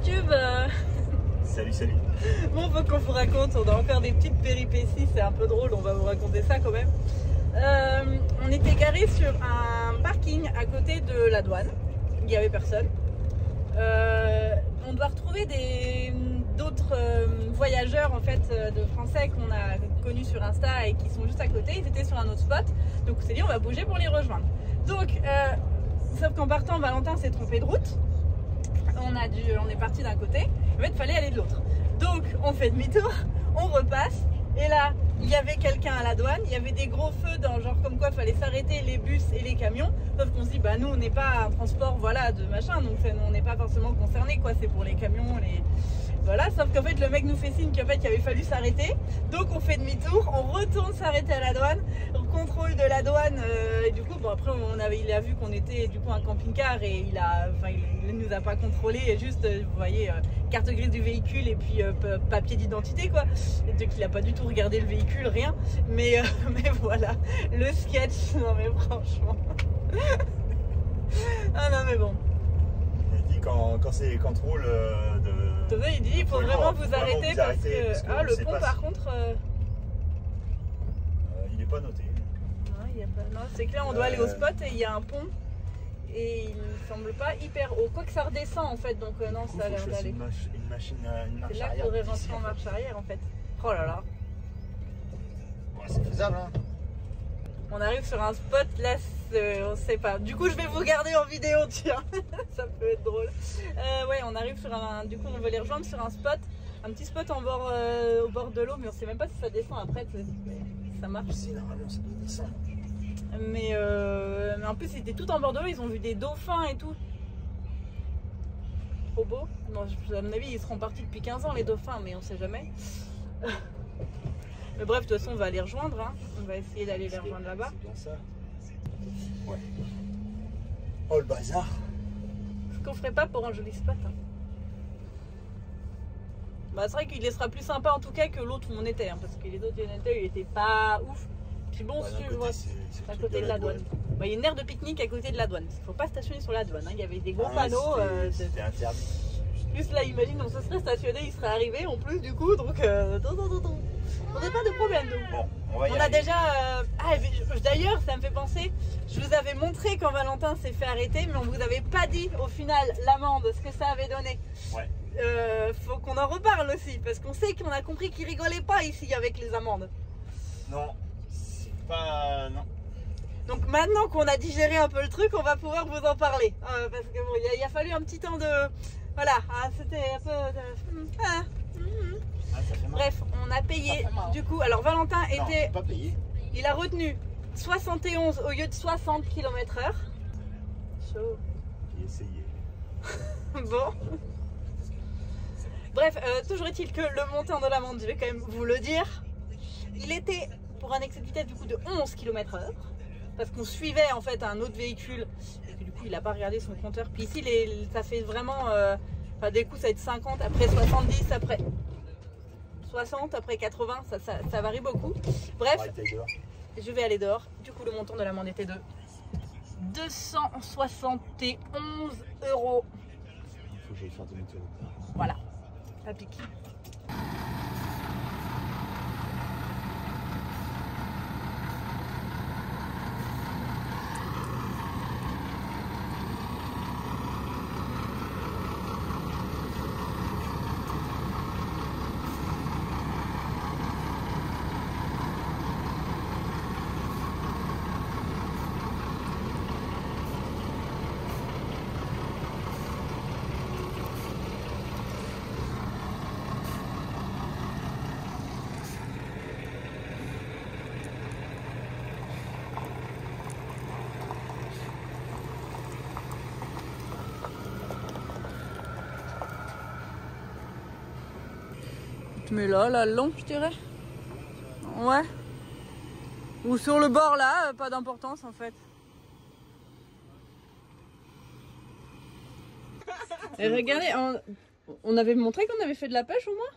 YouTube. Salut, salut. Bon, faut qu'on vous raconte, on a encore des petites péripéties, c'est un peu drôle, on va vous raconter ça quand même. On était garé sur un parking à côté de la douane, il n'y avait personne. On doit retrouver d'autres voyageurs en fait de Français qu'on a connus sur Insta et qui sont juste à côté, ils étaient sur un autre spot, donc on s'est dit on va bouger pour les rejoindre. Donc, sauf qu'en partant, Valentin s'est trompé de route. On est parti d'un côté, en fait il fallait aller de l'autre. Donc on fait demi-tour, on repasse, et là il y avait quelqu'un à la douane, il y avait des gros feux dans genre comme quoi il fallait s'arrêter les bus et les camions, sauf qu'on se dit bah nous on n'est pas un transport voilà de machin, donc on n'est pas forcément concerné quoi, c'est pour les camions, voilà, sauf qu'en fait le mec nous fait signe qu'en fait il avait fallu s'arrêter, donc on fait demi-tour, on retourne s'arrêter à la douane, contrôle de la douane, et du coup bon après il a vu qu'on était du coup un camping-car et il nous a pas contrôlé, et juste vous voyez carte grise du véhicule et puis papier d'identité quoi, et donc il a pas du tout regardé le véhicule, rien, mais voilà le sketch, non mais franchement ah non mais bon. Il dit quand c'est contrôle il dit il faut vraiment vous arrêter parce que ah, le pont par contre il n'est pas noté. Non, c'est que là on doit aller au spot et il y a un pont et il me semble pas hyper haut, quoi que ça redescend en fait, donc non ça a l'air d'aller. Une marche c'est là arrière. qu'il faudrait rentrer en marche arrière en fait. Oh là là. Ouais, c'est faisable hein. On arrive sur un spot, là on sait pas. Du coup je vais vous garder en vidéo, tiens. Ça peut être drôle. Ouais, on arrive sur du coup on veut les rejoindre sur un spot, un petit spot au bord de l'eau, mais on sait même pas si ça descend après, ça marche. Si normalement ça doit descendre. Mais en plus ils étaient tout en bord de l'eau, ils ont vu des dauphins et tout. Trop beau. Non, à mon avis ils seront partis depuis 15 ans les dauphins, mais on sait jamais. Mais bref, de toute façon, on va les rejoindre. Hein. On va essayer d'aller les rejoindre là-bas. C'est bien ça. Ouais. Oh le bazar. Ce qu'on ferait pas pour un joli spot. Hein. Bah, c'est vrai qu'il sera plus sympa en tout cas que l'autre où on était. Hein, parce que les autres où on était, il était pas ouf. Puis bon, c'est à côté de la douane. Bah, il y a une aire de pique-nique à côté de la douane. Il faut pas stationner sur la douane. Hein. Il y avait des gros panneaux. C'était interdit. Plus là, imagine, on se serait stationné, il serait arrivé en plus du coup. Donc, on n'a pas de problème. Donc. Bon, on va y on a déjà. D'ailleurs, ça me fait penser. Je vous avais montré quand Valentin s'est fait arrêter, mais on vous avait pas dit au final l'amende, ce que ça avait donné. Ouais. Faut qu'on en reparle aussi, parce qu'on sait qu'on a compris qu'il rigolait pas ici avec les amendes. Non, c'est pas. Non. Donc maintenant qu'on a digéré un peu le truc, on va pouvoir vous en parler. Parce que bon, il a fallu un petit temps de. Voilà, c'était un peu. Bref, on a payé. Du coup, alors Valentin était. Pas payé. Il a retenu 71 au lieu de 60 km/h. Chaud. J'ai essayé. Bon. Bref, toujours est-il que le montant de l'amende, je vais quand même vous le dire, il était pour un excès de vitesse du coup de 11 km/h, parce qu'on suivait en fait un autre véhicule, et que du coup il n'a pas regardé son compteur. Puis ici, ça fait vraiment, des coups ça va être 50, après 70, après 60, après 80, ça varie beaucoup. Bref, je vais aller dehors. Du coup, le montant de l'amende était de 271 €. Il faut que j'aille faire demi-tour. Voilà, ça pique. Mais là, le long, je dirais. Ouais. Ou sur le bord là, pas d'importance en fait. Et regardez, on avait montré qu'on avait fait de la pêche au moins.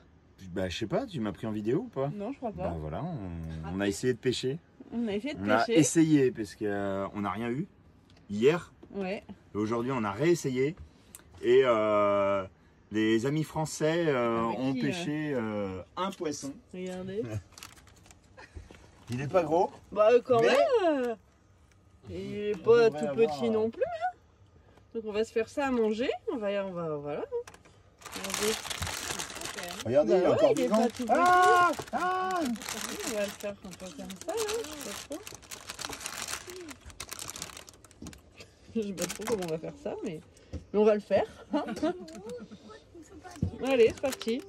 Bah je sais pas, tu m'as pris en vidéo ou pas? Non, je crois pas. Bah voilà, on a essayé de pêcher. On a essayé de On a pêcher. essayé parce qu'on n'a rien eu hier. Ouais. Aujourd'hui, on a réessayé. Et Les amis français ont qui, pêché un poisson. Regardez. Il n'est pas gros. Bah quand mais... même. Il est pas tout petit non plus. Hein. Donc on va se faire ça à manger. On va voilà. Regardez. Regardez, il est encore il est vivant. pas tout petit. Ah On va le faire un peu comme ça, là. Je sais pas trop comment on va faire ça, mais on va le faire. Hein. Allez, c'est parti.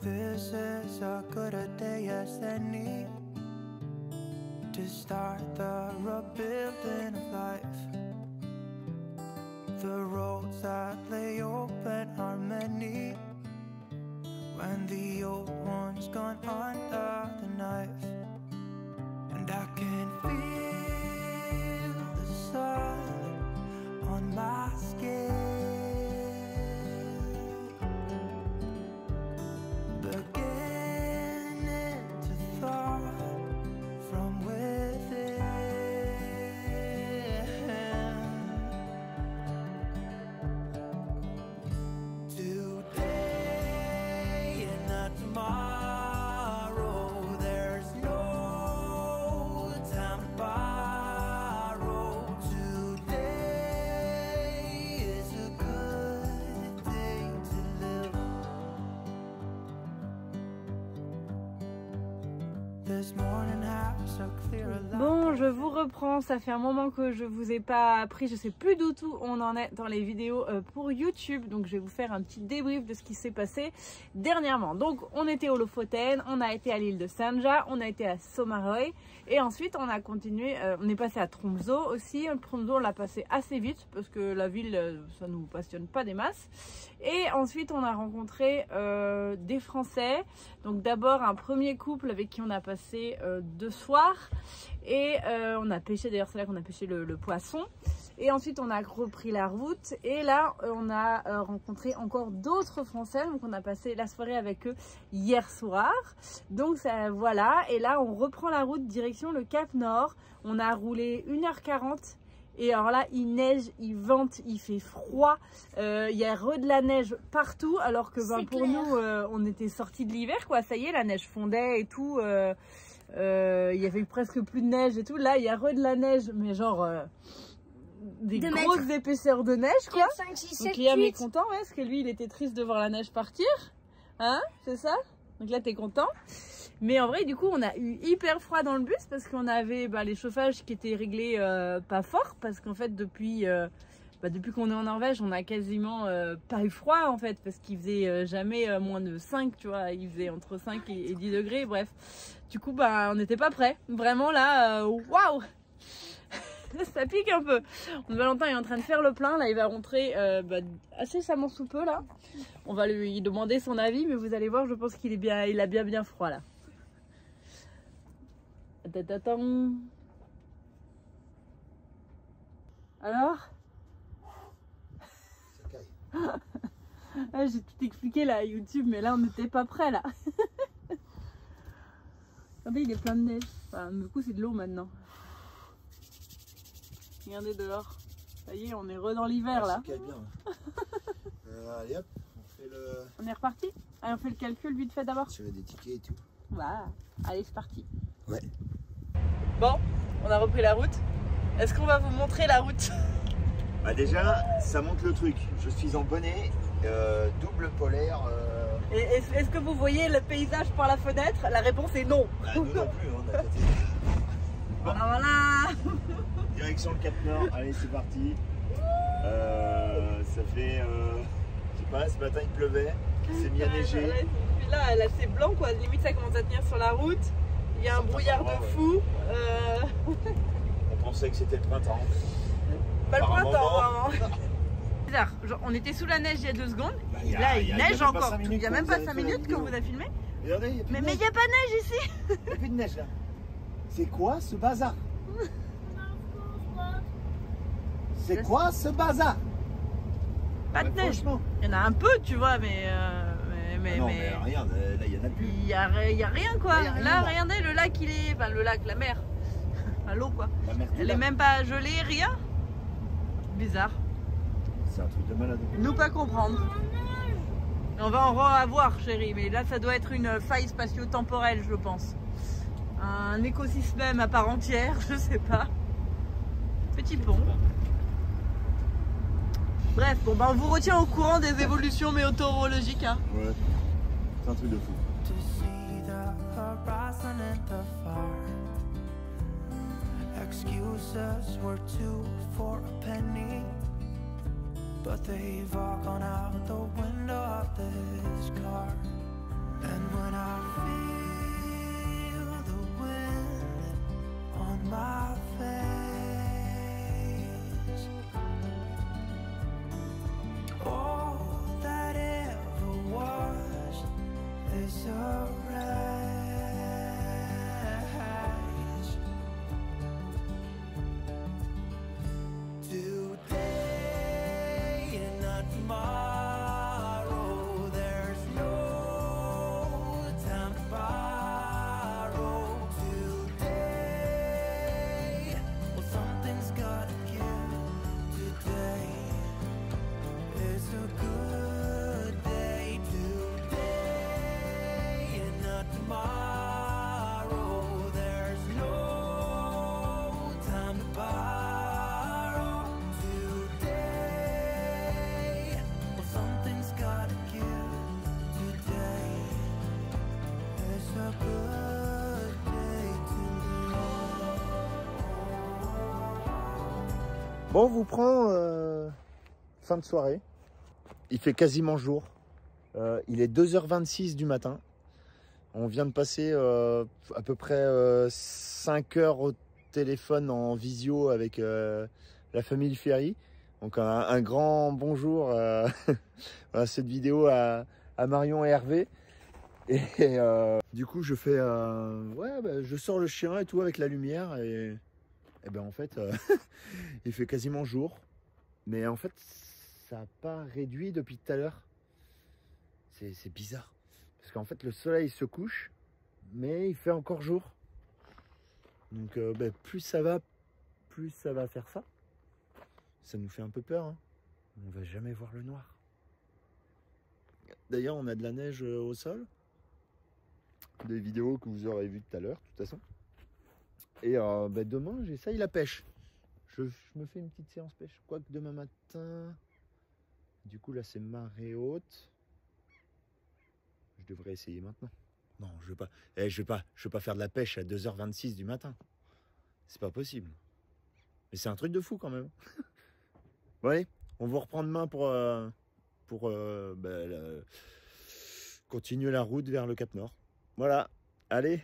This is as good a day as any to start the rebuilding of life. The roads that lay open are many when the old one's gone under the knife. And I can feel the sun on my skin, beginning to thaw from within. Today and not tomorrow, there's no time to borrow. Today is a good day to live. This morning has a clear light. Bon, je vous reprends, ça fait un moment que je vous ai pas appris, je sais plus du tout où on en est dans les vidéos pour YouTube, donc je vais vous faire un petit débrief de ce qui s'est passé dernièrement. Donc on était au Lofoten, on a été à l'île de Sanja, on a été à Sommarøy et ensuite on a continué, on est passé à Tromsø aussi. Tromsø on l'a passé assez vite parce que la ville ça nous passionne pas des masses. Et ensuite on a rencontré des Français, donc d'abord un premier couple avec qui on a passé 2 soirs. Et on a pêché, d'ailleurs c'est là qu'on a pêché le poisson. Et ensuite on a repris la route. Et là on a rencontré encore d'autres Français. Donc on a passé la soirée avec eux hier soir. Donc ça, voilà. Et là on reprend la route direction le Cap Nord. On a roulé 1h40. Et alors là, il neige, il vente, il fait froid. Il y a de la neige partout. Alors que ben, pour nous, on était sortis de l'hiver, quoi. Ça y est, la neige fondait et tout. Il y avait presque plus de neige et tout. Là, il y a de la neige, mais genre des grosses épaisseurs de neige, quoi. 4, 5, 6, 7, Donc Liam 8. est content, ouais, parce que lui, il était triste de voir la neige partir. Hein, c'est ça? Donc là, t'es content. Mais en vrai, du coup, on a eu hyper froid dans le bus parce qu'on avait les chauffages qui étaient réglés pas fort. Parce qu'en fait, depuis qu'on est en Norvège, on a quasiment pas eu froid en fait. Parce qu'il faisait jamais moins de 5, tu vois. Il faisait entre 5 et 10 degrés, bref. Du coup, on n'était pas prêts. Vraiment là, waouh! Ça pique un peu. Valentin est en train de faire le plein. Là, il va rentrer assez savamment sous peu là. On va lui demander son avis, mais vous allez voir, je pense qu'il est bien, il a bien froid là. Alors j'ai tout expliqué là à YouTube, mais là on n'était pas prêt là. Regardez, il est plein de neige. Enfin, du coup, c'est de l'eau maintenant. Regardez dehors. Ça y est, on est dans l'hiver là. Bien. Allez hop, on fait le... On est reparti. Allez, on fait le calcul vite fait d'abord. Tirer des tickets et tout. Voilà. Allez, c'est parti. Ouais. Bon, on a repris la route. Est-ce qu'on va vous montrer la route? Bah déjà, ça montre le truc. Je suis en bonnet, double polaire. Et est-ce que vous voyez le paysage par la fenêtre? La réponse est non. Bah, nous non plus, on a côté. Voilà. Direction le Cap Nord, allez c'est parti. Ça fait, je sais pas, ce matin il pleuvait, il s'est mis à neiger. Là c'est blanc quoi, limite ça commence à tenir sur la route. Il y a un brouillard de fou. On pensait que c'était le printemps. Pas le Par un printemps moment. vraiment. Bizarre, genre, on était sous la neige il y a 2 secondes. Bah, Là il neige encore. Il Il n'y a même pas 5 minutes que vous avez filmé. Regardez, il y a plus Mais de il neige. n'y a pas de neige ici. Il y a plus de neige là. C'est quoi ce bazar? C'est quoi ce bazar? Pas de neige. Il y en a un peu, tu vois, mais Non, mais regarde, là, il y en a plus. Il y a rien, quoi. Là, Là, regardez, le lac, il est... Enfin, le lac, la mer. Enfin, l'eau, quoi. La mer Elle est même pas gelée, rien. Bizarre. C'est un truc de malade. Nous pas comprendre. On va en avoir, chérie, mais là, ça doit être une faille spatio-temporelle, je pense. Un écosystème à part entière, je sais pas. Petit pont. Bref, bon, bah, on vous retient au courant des évolutions météorologiques. Hein. Ouais, c'est un truc de fou. To see the horizon and the far. Excuses were two for a penny, but they've all gone out the window of this car. And when I feel the wind on my face, all that ever was is a rise. Today and not tomorrow, there's no time to borrow. Today, well, something's gotta give. Today is a good day. Today and not tomorrow, there's no time to borrow. Today, well, something's gotta give. Today is a good day to Bon, on vous prend fin de soirée. Il fait quasiment jour. Il est 2h26 du matin. On vient de passer à peu près 5 heures au téléphone en visio avec la famille Ferry. Donc un grand bonjour à cette vidéo à Marion et Hervé. Et du coup je fais ouais, bah, je sors le chien et tout avec la lumière et ben en fait il fait quasiment jour. Mais en fait ça n'a pas réduit depuis tout à l'heure. C'est bizarre. Parce qu'en fait le soleil se couche mais il fait encore jour. Donc ben, plus ça va faire ça. Ça nous fait un peu peur. Hein. On va jamais voir le noir. D'ailleurs on a de la neige au sol. Des vidéos que vous aurez vues tout à l'heure de toute façon. Et ben, demain j'essaye la pêche. Je me fais une petite séance pêche. Quoique demain matin, du coup là c'est marée haute. Je devrais essayer maintenant. Non, je vais pas faire de la pêche à 2h26 du matin. C'est pas possible. Mais c'est un truc de fou quand même. Bon allez, on vous reprend demain pour continuer la route vers le Cap Nord. Voilà, allez,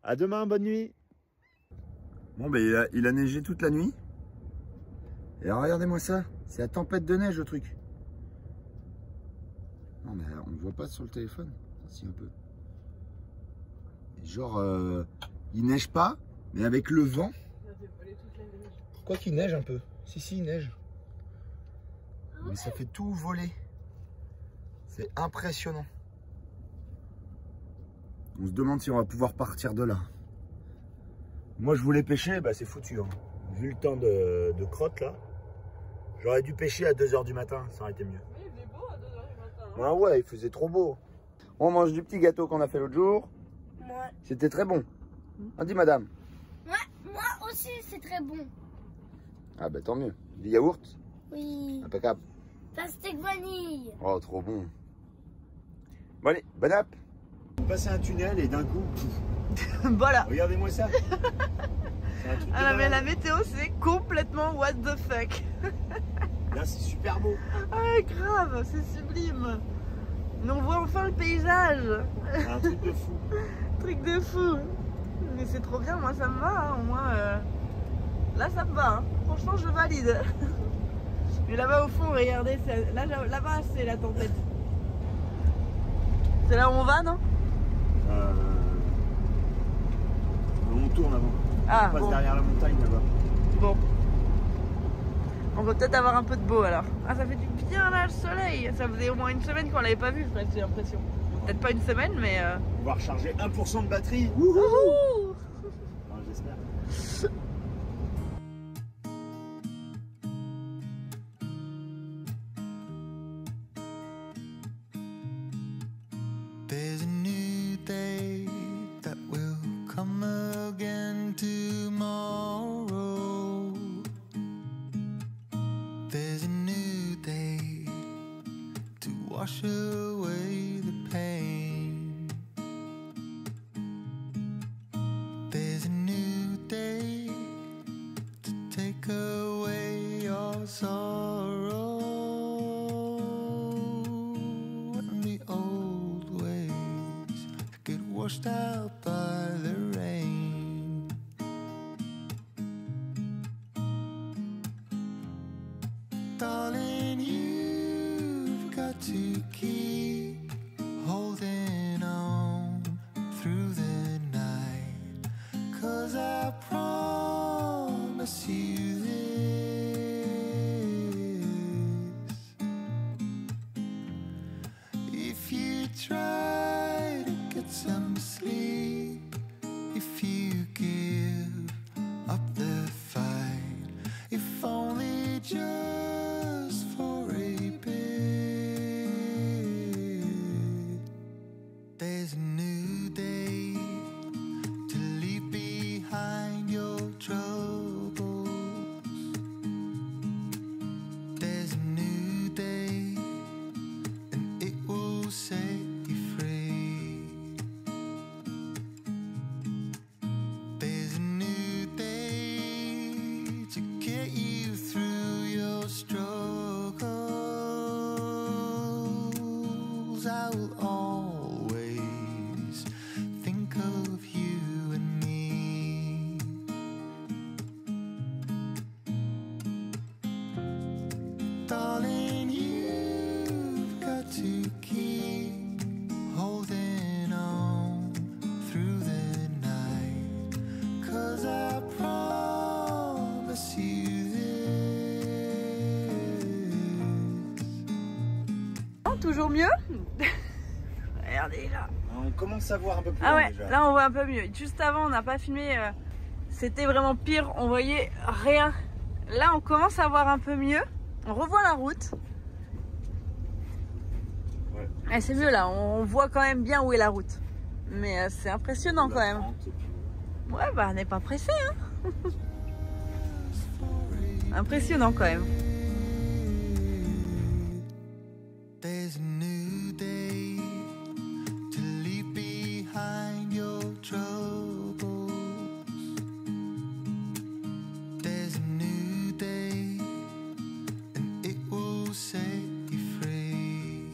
à demain, bonne nuit. Bon ben il a neigé toute la nuit. Et alors regardez-moi ça, c'est la tempête de neige le truc. Non mais on ne voit pas sur le téléphone, si un peu. Et genre, il neige pas, mais avec le vent. Quoi qu'il neige un peu. Si, il neige. Mais ça fait tout voler. C'est impressionnant. On se demande si on va pouvoir partir de là. Moi je voulais pêcher, bah c'est foutu. Hein. Vu le temps de crotte là, j'aurais dû pêcher à 2h du matin, ça aurait été mieux. Mais il faisait beau à 2h du matin. Hein. Ah ouais, il faisait trop beau. On mange du petit gâteau qu'on a fait l'autre jour. Ouais. C'était très bon. On dit madame. Moi aussi, c'est très bon. Ah bah tant mieux. Du yaourt. Oui. Impeccable. Pastèque vanille. Oh trop bon. Bon allez, bonne app. Passer un tunnel et d'un coup, Voilà. regardez-moi ça. Ah mais la météo c'est complètement what the fuck. Là c'est super beau. Ah grave, c'est sublime. Mais on voit enfin le paysage. C'est un truc de fou. Truc de fou. Mais c'est trop bien, moi ça me va. Hein. Au moins, là ça me va. Hein. Franchement je valide. Mais là-bas au fond, regardez, là-bas c'est la tempête. C'est là où on va, non? On tourne avant. Ah, On passe bon. derrière la montagne là-bas. Bon. On va peut-être avoir un peu de beau alors. Ah, ça fait du bien là le soleil. Ça faisait au moins une semaine qu'on l'avait pas vu, j'ai l'impression. Peut-être pas une semaine, mais. On va recharger 1% de batterie. Wouhou! Enfin, j'espère. There's a new day that will come again tomorrow. There's a new day to wash away the pain. There's a new day to take away your sorrow and the old ways get washed out by the rain. Darling, you've got to keep holding on through the night, 'cause I promise you this: if you try to get some sleep, if you give up the fight, if only just for a bit, there's a new day to leave behind your troubles. There's a new day and it will set you free. There's a new day to get you through your struggles. I will always think of you and me. Darling, you've got to keep holding on through the night, 'cause I promise you this. Toujours mieux. Regardez là. On commence à voir un peu plus Ah loin ouais, déjà. là on voit un peu mieux. Juste avant, on n'a pas filmé. C'était vraiment pire. On voyait rien. Là, on commence à voir un peu mieux. On revoit la route. Ouais. Et c'est mieux là. On voit quand même bien où est la route. Mais c'est impressionnant quand même. Ouais, bah on n'est pas pressé, hein. Impressionnant quand même. There's a new day to leave behind your troubles. There's a new day and it will set you free.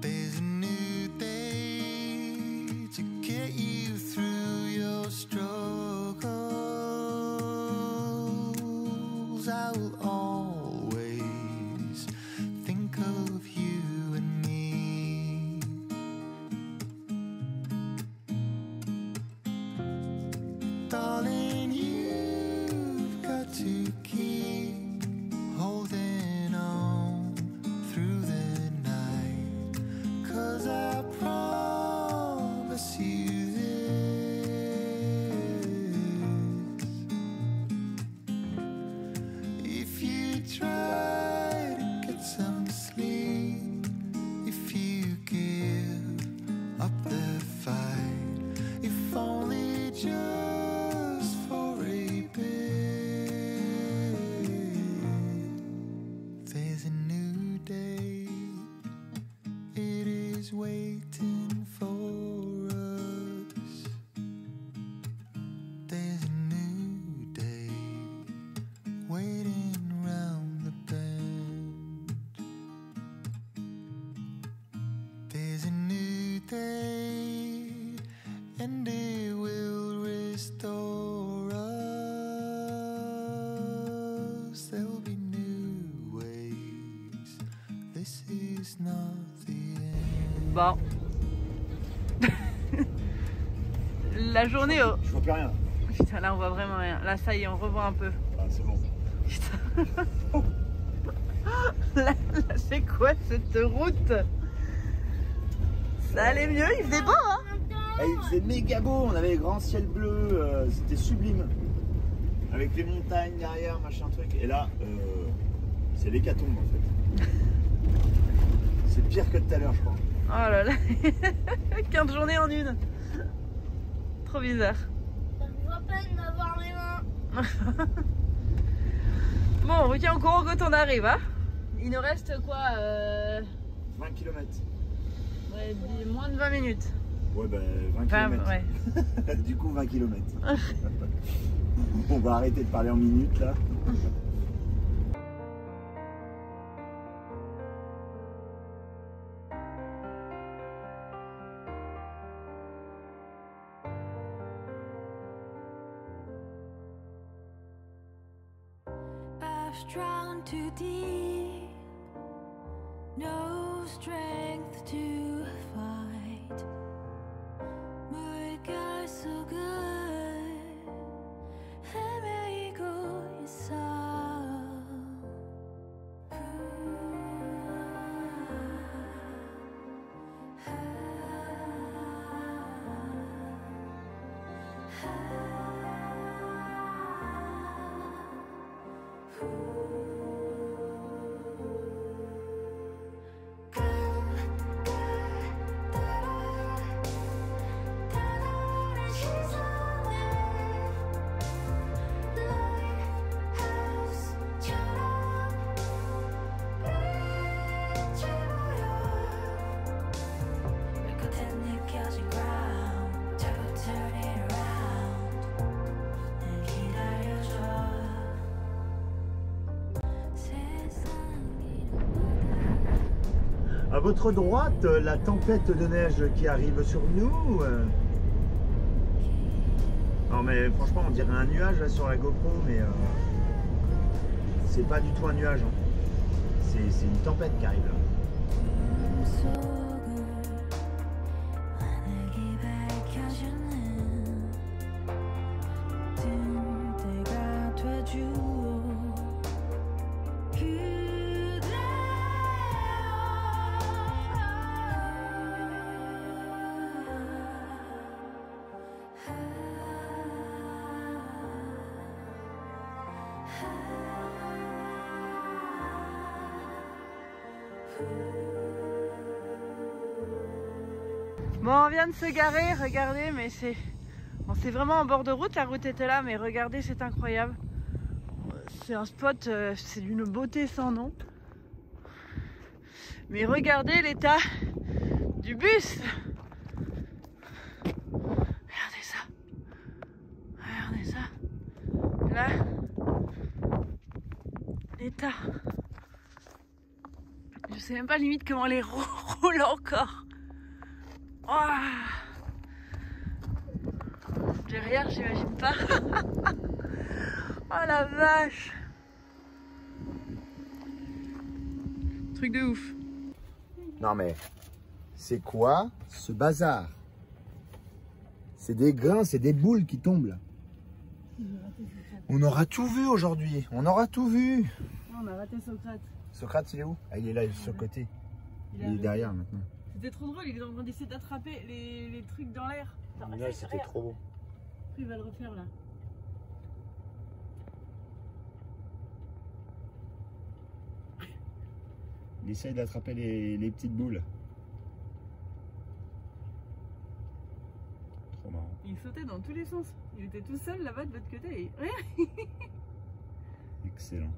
There's a new day to get you through your struggles. I will always think of you and me. Darling, you've got to keep holding on through the night, 'cause I promise you this: if you try to get some sleep, if you give up the fight, if only just for a bit, there's a new day, it is waiting for us. There's a new day waiting round the bend. There's a new day and it will restore us. There'll be new ways. This is not the end. Bon. La journée. Je vois plus rien. Putain, là on voit vraiment rien. Là ça y est, on revoit un peu. Ah, c'est bon. Putain. Là, c'est quoi cette route? Ça allait mieux, il faisait beau hein. Il faisait méga beau, on avait les grands ciels bleus, c'était sublime. Avec les montagnes derrière, machin truc. Et là, c'est l'hécatombe en fait. C'est pire que tout à l'heure, je crois. Oh là là. 15 journées en une. Trop bizarre. Ça me voit pas de m'avoir mes mains. Bon, on vous tient au courant quand on arrive hein. Il nous reste quoi 20 km. Ouais, moins de 20 minutes. Ouais, bah 20 km. Ouais. Du coup, 20 km. On va arrêter de parler en minutes là. I've drowned too deep, no strength to fight. 물결 속을 헤매고 있어. À votre droite, la tempête de neige qui arrive sur nous. Non mais franchement, on dirait un nuage là sur la GoPro, mais c'est pas du tout un nuage. Hein. C'est une tempête qui arrive là. Bon, on vient de se garer, regardez, mais c'est vraiment en bord de route, la route était là, mais regardez, c'est incroyable. C'est un spot, c'est d'une beauté sans nom. Mais regardez l'état du bus. Regardez ça. Regardez ça. Là, l'état. Je sais même pas limite comment les roues roulent encore. Oh, derrière, j'imagine pas. Oh la vache. Truc de ouf. Non mais, c'est quoi ce bazar? C'est des grains, c'est des boules qui tombent là. On aura tout vu aujourd'hui, on aura tout vu. On a raté Socrate. Socrate, il est où? Ah, il est là, sur le côté. Il est derrière maintenant. C'était trop drôle, il est en train d'essayer d'attraper les trucs dans l'air. Ouais, c'était trop beau. Après, il va le refaire là. Il essaye d'attraper les petites boules. Trop marrant. Il sautait dans tous les sens. Il était tout seul là-bas de l'autre côté. Et... Excellent.